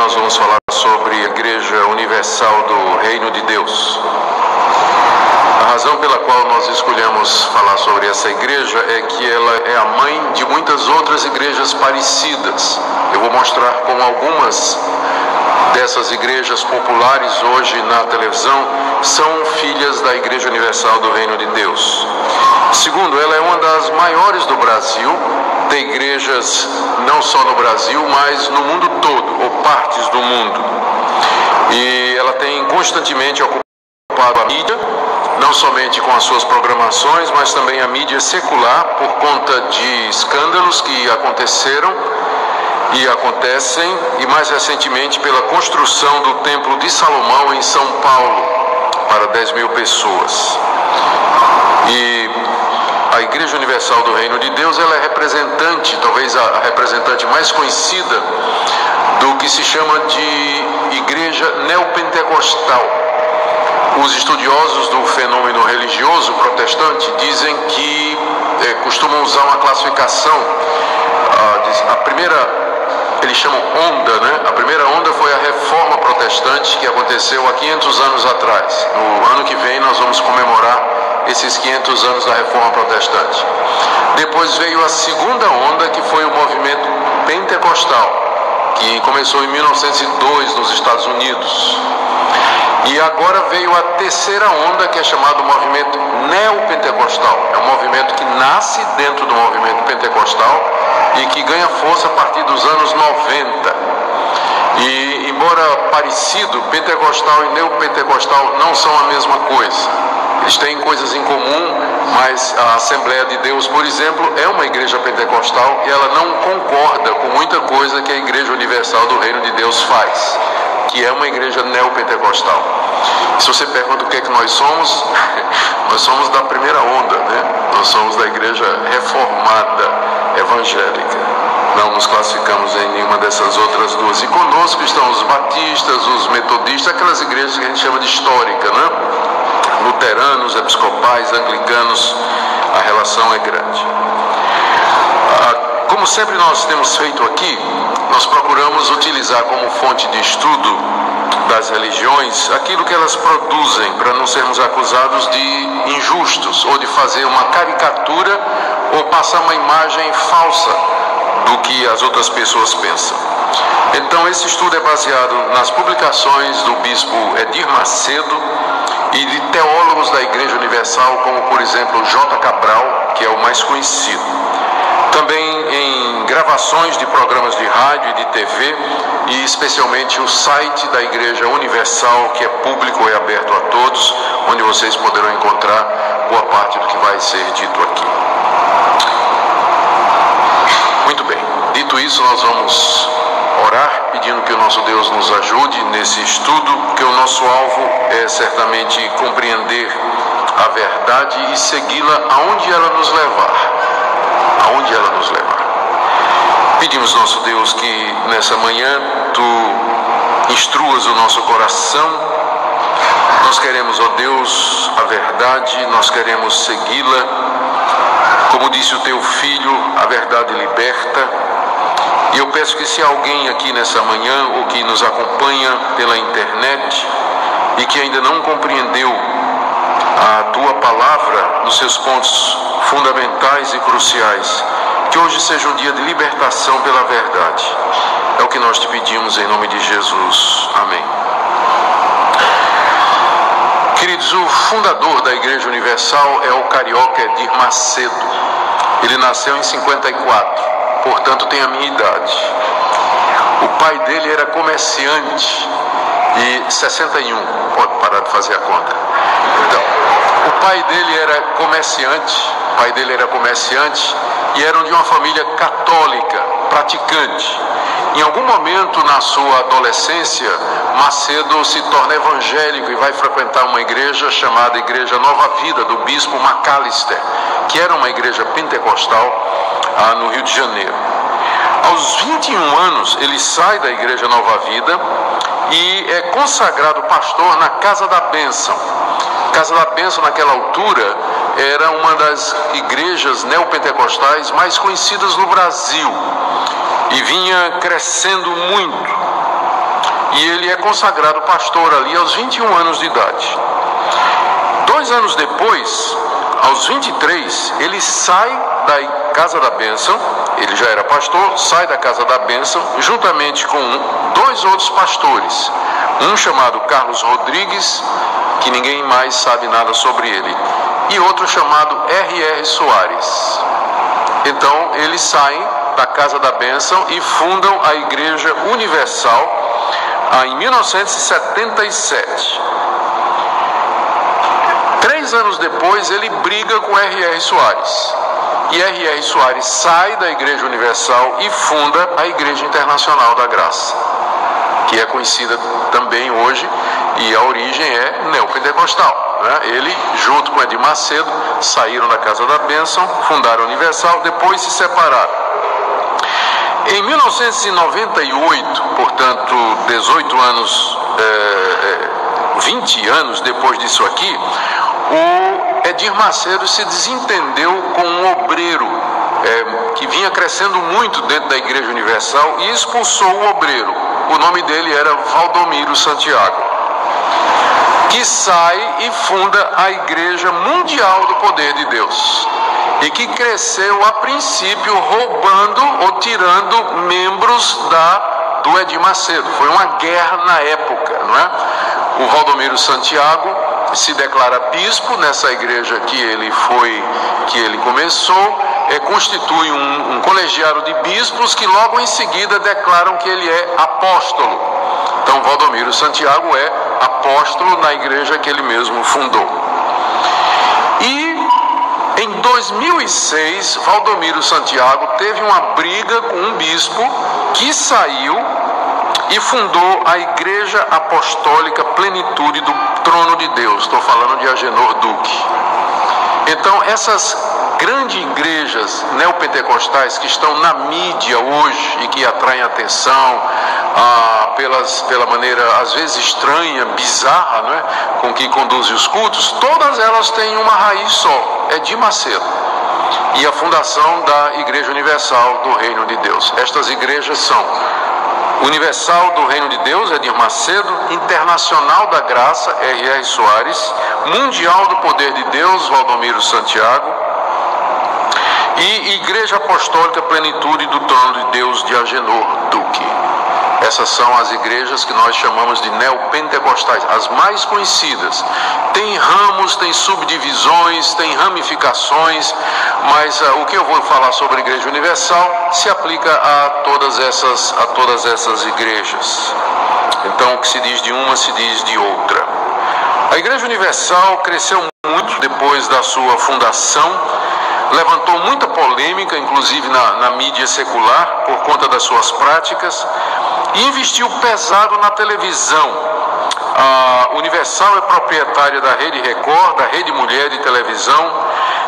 nós vamos falar sobre a Igreja Universal do Reino de Deus. A razão pela qual nós escolhemos falar sobre essa igreja é que ela é a mãe de muitas outras igrejas parecidas. Eu vou mostrar como algumas dessas igrejas populares hoje na televisão são filhas da Igreja Universal do Reino de Deus. Segundo, ela é uma das maiores do Brasil, tem igrejas não só no Brasil, mas no mundo todo, ou partes do mundo. E ela tem constantemente ocupado a mídia, não somente com as suas programações, mas também a mídia secular, por conta de escândalos que aconteceram e acontecem, e mais recentemente pela construção do Templo de Salomão em São Paulo, para 10 mil pessoas. E a Igreja Universal do Reino de Deus, ela é representante, talvez a representante mais conhecida do que se chama de Igreja Neopentecostal. Os estudiosos do fenômeno religioso protestante dizem que costumam usar uma classificação, a primeira, eles chamam onda, né? A primeira onda foi a Reforma Protestante, que aconteceu há 500 anos atrás. No ano que vem nós vamos comemorar esses 500 anos da Reforma Protestante. Depois veio a segunda onda, que foi o movimento pentecostal, que começou em 1902 nos Estados Unidos. E agora veio a terceira onda, que é chamado movimento neopentecostal. É um movimento que nasce dentro do movimento pentecostal e que ganha força a partir dos anos 90. E, embora parecido, pentecostal e neopentecostal não são a mesma coisa. Eles têm coisas em comum, mas a Assembleia de Deus, por exemplo, é uma igreja pentecostal e ela não concorda com muita coisa que a Igreja Universal do Reino de Deus faz, que é uma igreja neopentecostal. Se você pergunta o que é que nós somos, nós somos da primeira onda, né? Nós somos da igreja reformada evangélica. Não nos classificamos em nenhuma dessas outras duas. E conosco estão os batistas, os metodistas, aquelas igrejas que a gente chama de histórica, né? Luteranos, episcopais, anglicanos, a relação é grande. Como sempre nós temos feito aqui, nós procuramos utilizar como fonte de estudo das religiões aquilo que elas produzem, para não sermos acusados de injustos ou de fazer uma caricatura ou passar uma imagem falsa do que as outras pessoas pensam. Então esse estudo é baseado nas publicações do bispo Edir Macedo e de teólogos da Igreja Universal, como por exemplo J. Cabral, que é o mais conhecido. Também em gravações de programas de rádio e de TV, e especialmente o site da Igreja Universal, que é público e aberto a todos, onde vocês poderão encontrar boa parte do que vai ser dito aqui. Muito bem, dito isso, nós vamos orar pedindo que o nosso Deus nos ajude nesse estudo, porque o nosso alvo é certamente compreender a verdade e segui-la aonde ela nos levar. Aonde ela nos levar. Pedimos, nosso Deus, que nessa manhã Tu instruas o nosso coração. Nós queremos, ó Deus, a verdade, nós queremos segui-la. Como disse o Teu Filho, a verdade liberta. E eu peço que se alguém aqui nessa manhã, ou que nos acompanha pela internet, e que ainda não compreendeu a Tua palavra nos seus pontos fundamentais e cruciais, que hoje seja um dia de libertação pela verdade. É o que nós te pedimos em nome de Jesus. Amém. Queridos, o fundador da Igreja Universal é o carioca Edir Macedo. Ele nasceu em 54, portanto tem a minha idade. O pai dele era comerciante e 61, pode parar de fazer a conta. Então, o pai dele era comerciante, e eram de uma família católica, praticante. Em algum momento na sua adolescência, Macedo se torna evangélico e vai frequentar uma igreja chamada Igreja Nova Vida, do bispo Macalister, que era uma igreja pentecostal no Rio de Janeiro. Aos 21 anos, ele sai da Igreja Nova Vida e é consagrado pastor na Casa da Bênção. Casa da Bênção, naquela altura, era uma das igrejas neopentecostais mais conhecidas no Brasil e vinha crescendo muito. e ele é consagrado pastor ali aos 21 anos de idade. 2 anos depois, aos 23, ele sai da Casa da Bênção, ele já era pastor, sai da Casa da Bênção, juntamente com 2 outros pastores, um chamado Carlos Rodrigues, que ninguém mais sabe nada sobre ele, e outro chamado R.R. Soares. Então, eles saem da Casa da Bênção e fundam a Igreja Universal em 1977. 3 anos depois, ele briga com R.R. Soares. E R.R. Soares sai da Igreja Universal e funda a Igreja Internacional da Graça, que é conhecida também hoje, e a origem é neopentecostal, né? Ele, junto com Edir Macedo, saíram da Casa da Bênção, fundaram a Universal, depois se separaram. Em 1998, portanto, 18 anos, 20 anos depois disso aqui, o Edir Macedo se desentendeu com um obreiro que vinha crescendo muito dentro da Igreja Universal e expulsou o obreiro. O nome dele era Valdomiro Santiago, que sai e funda a Igreja Mundial do Poder de Deus, e que cresceu a princípio roubando ou tirando membros do Edir Macedo. Foi uma guerra na época, não é? O Valdomiro Santiago se declara bispo nessa igreja que ele começou, constitui um colegiado de bispos que logo em seguida declaram que ele é apóstolo. Então, Valdomiro Santiago é apóstolo na igreja que ele mesmo fundou. E em 2006, Valdomiro Santiago teve uma briga com um bispo que saiu e fundou a Igreja Apostólica Plenitude do Trono de Deus. Estou falando de Agenor Duque. Então, essas grandes igrejas neopentecostais que estão na mídia hoje e que atraem atenção pela maneira, às vezes, estranha, bizarra, não é? Com que conduzem os cultos, todas elas têm uma raiz só, Edir Macedo, e a fundação da Igreja Universal do Reino de Deus. Estas igrejas são Universal do Reino de Deus, Edir Macedo; Internacional da Graça, R.R. Soares; Mundial do Poder de Deus, Valdomiro Santiago; e Igreja Apostólica Plenitude do Trono de Deus, de Agenor Duque. Essas são as igrejas que nós chamamos de neopentecostais, as mais conhecidas. Tem ramos, tem subdivisões, tem ramificações, mas o que eu vou falar sobre a Igreja Universal se aplica a todas essas igrejas. Então, o que se diz de uma se diz de outra. A Igreja Universal cresceu muito depois da sua fundação, levantou muita polêmica, inclusive na mídia secular, por conta das suas práticas, e investiu pesado na televisão. A Universal é proprietária da Rede Record, da Rede Mulher de Televisão,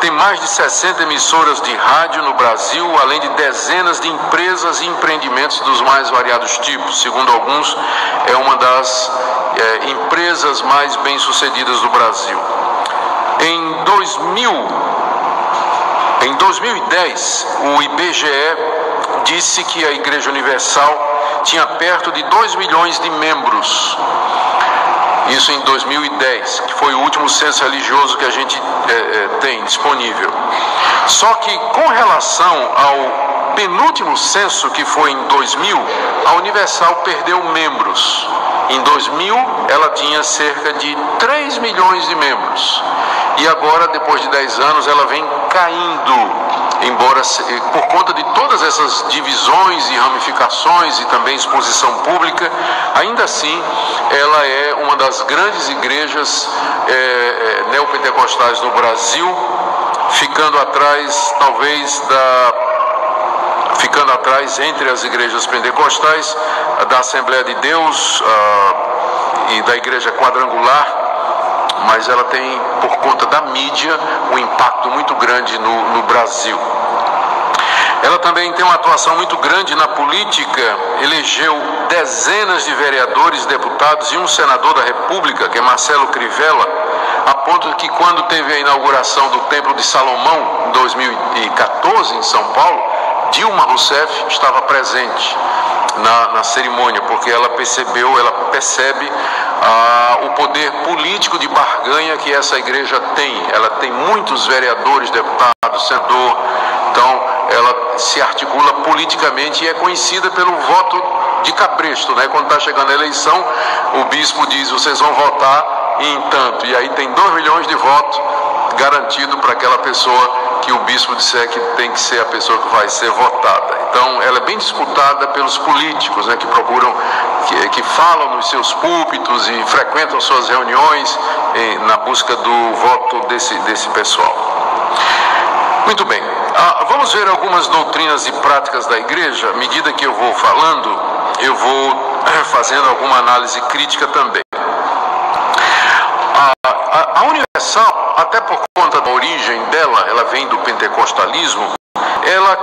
tem mais de 60 emissoras de rádio no Brasil, além de dezenas de empresas e empreendimentos dos mais variados tipos. Segundo alguns, é uma das empresas mais bem-sucedidas do Brasil. Em 2010, o IBGE disse que a Igreja Universal tinha perto de 2 milhões de membros. Isso em 2010, que foi o último censo religioso que a gente tem disponível. Só que com relação ao penúltimo censo, que foi em 2000, a Universal perdeu membros. Em 2000, ela tinha cerca de 3 milhões de membros. E agora, depois de 10 anos, ela vem caindo, embora por conta de todas essas divisões e ramificações e também exposição pública, ainda assim, ela é uma das grandes igrejas neopentecostais no Brasil, ficando atrás, entre as igrejas pentecostais, da Assembleia de Deus e da Igreja Quadrangular, mas ela tem, por conta da mídia, um impacto muito grande no Brasil. Ela também tem uma atuação muito grande na política, elegeu dezenas de vereadores, deputados e um senador da República, que é Marcelo Crivella, a ponto que quando teve a inauguração do Templo de Salomão, em 2014, em São Paulo, Dilma Rousseff estava presente. na cerimônia, porque ela percebe o poder político de barganha que essa igreja tem. Ela tem muitos vereadores, deputados, senador, então ela se articula politicamente e é conhecida pelo voto de cabresto, né? Quando está chegando a eleição, o bispo diz: vocês vão votar em tanto, e aí tem 2 milhões de votos garantido para aquela pessoa que o bispo disser que tem que ser a pessoa que vai ser votada. Então ela é bem disputada pelos políticos, né, que procuram, que falam nos seus púlpitos e frequentam suas reuniões na busca do voto desse pessoal. Muito bem, vamos ver algumas doutrinas e práticas da igreja. À medida que eu vou falando, eu vou fazendo alguma análise crítica também. A Universal, até por conta da origem dela, ela vem do pentecostalismo, ela